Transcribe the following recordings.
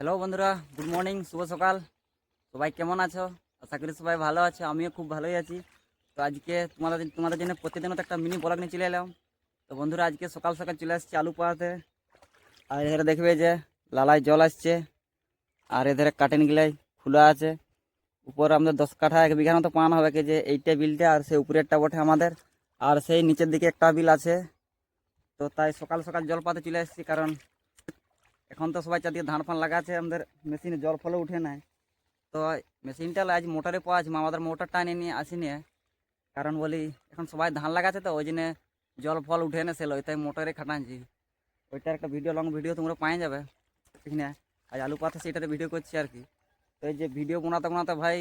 Hello বন্ধুরা, good morning, শুভ সকাল। সবাই কেমন আছো? আশা করি সবাই ভালো আছো, আমিও খুব ভালোই আছি। তো আজকে তোমাদের জন্য প্রতিদিনও তো একটা মিনি ব্লগ নিয়ে চলে এলাম। তো বন্ধুরা, আজকে সকাল সকাল চলে আসছি আলু পাড়াতে। আর এধারে দেখবে যে লালায় জল আসছে, আর এধারে কাটেন গিলাই খোলা আছে। উপর আমাদের 10 কাঠা 1 বিঘার মতো পান হবে, যে এইটা বিলটা আর সেই উপরেরটা বটে আমাদের, আর সেই নিচের দিকে একটা বিল আছে। তো তাই সকাল সকাল জল পাতে চলে আসছি, কারণ এখন তো সবাই চারদিকে ধান ফান লাগাচ্ছে, আমাদের মেশিনে জল ফলে উঠে নাই। তো মেশিনটা আজ মোটরে পাওয়া আছে, আমাদের মোটরটা নিয়ে আসিনি, কারণ বলি এখন সবাই ধান লাগাচ্ছে, তো ওই জন্য জল ফল উঠে না সেলো, তাই মোটরে খাটাচ্ছি। ওইটার একটা ভিডিও, লং ভিডিও তোমরা পাই যাবে এখানে। আজ আলু পাতা সেটাতে ভিডিও করছি আর কি। তো এই যে ভিডিও বানাতে বানাতে ভাই,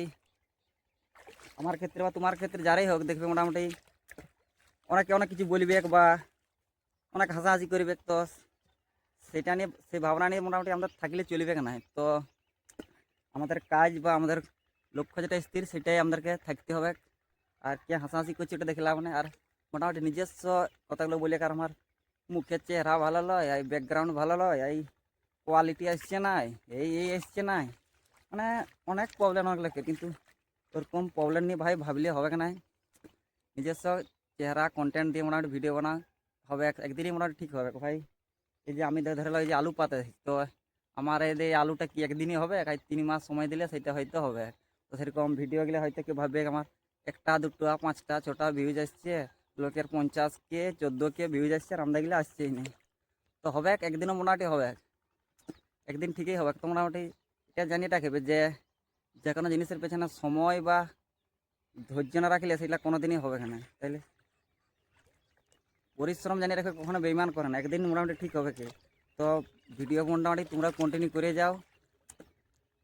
আমার ক্ষেত্রে বা তোমার ক্ষেত্রে যারাই হোক, দেখবে মোটামুটি অনেকে অনেক কিছু বলবে বা অনেক হাসাহাসি করবে। তো সেটা নিয়ে, সেই ভাবনা নিয়ে মোটামুটি আমরা থাকলে চলবে না। তো আমাদের কাজ বা আমাদের লক্ষ্য যেটা স্থির, সেটাই আমাদেরকে থাকতে হবে। আর কে হাসাহাসি করছে ওটা দেখে লাভ নেই। আর মোটামুটি নিজস্ব কথাগুলো বলে, কার আমার মুখের চেহারা ভালো লয়, এই ব্যাকগ্রাউন্ড ভালো লয়, এই কোয়ালিটি আসছে নাই, এই আসছে নাই, মানে অনেক প্রবলেম অনেক লাগে। কিন্তু ওরকম প্রবলেম নিয়ে ভাই ভাবলে হবে না। নিজস্ব চেহারা কন্টেন্ট দিয়ে মোটামুটি ভিডিও বানা হবে, একদিনই মোটামুটি ঠিক হবে ভাই। এই যে আমি ধরে লো এই যে আলু পাতে, তো আমার এই আলুটা কি একদিনই হবে? 3 মাস সময় দিলে সেটা হয়তো হবে। তো সেরকম ভিডিও গেলে হয়তো কেউ ভাববে আমার একটা দুটো পাঁচটা ছটা ভিউজ আসছে, লোকের 50K 14K ভিউজ আসছে, আর আমরা গেলে আসছেই না। তো হবে একদিনও মোটামুটি হবে, একদিন ঠিকই হবে। তো মোটামুটি এটা জানিয়ে রাখবে যে কোনো জিনিসের পেছনে সময় বা ধৈর্য না রাখলে সেটা কোনো দিনই হবে না। তাইলে পরিশ্রম জানিয়ে রাখবে, কখনো বেইমান করে না, একদিন মোটামুটি ঠিক হবে কি। তো ভিডিও মোটামুটি তোমরা কন্টিনিউ করে যাও,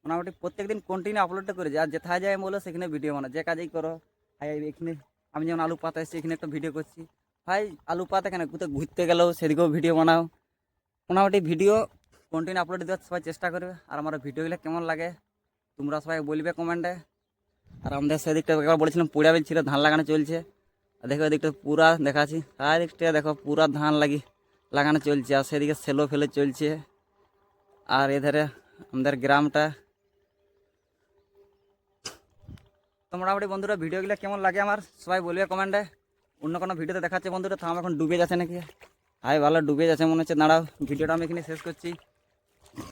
মোটামুটি প্রত্যেকদিন কন্টিনিউ আপলোডটা করে যাও। আর যেথায় যায় বলো সেখানে ভিডিও বানাও, যে কাজেই করো। ভাই এখানে আমি যেমন আলু পাতা এসেছি, এখানে একটা ভিডিও করছি। ভাই আলু পাতা কেন, কোথাও ঘুরতে গেলেও সেদিকেও ভিডিও বানাও। মোটামুটি ভিডিও কন্টিনিউ আপলোড দেওয়ার সবাই চেষ্টা করবে। আর আমার ভিডিওগুলো কেমন লাগে তোমরা সবাই বলবে কমেন্টে। আর আমাদের সেদিকটা একবার বলেছিলাম পুড়া বিল ছিল, ধান লাগানো চলছে। আর দেখো এদিকটা পুরা দেখাচ্ছি, আর দিকটা দেখো পুরা ধান লাগানো চলছে, আর সেদিকে সেলো ফেলে চলছে। আর এধারে আমাদের গ্রামটা। তো মোটামুটি বন্ধুরা, ভিডিওগুলো কেমন লাগে আমার সবাই বলবে কমেন্টে। অন্য কোনো ভিডিওতে দেখাচ্ছে বন্ধুরা, থাম এখন ডুবে যাচ্ছে নাকি। হাই ভালো ডুবে যাচ্ছে মনে হচ্ছে। দাঁড়াও, ভিডিওটা আমি এখানে শেষ করছি।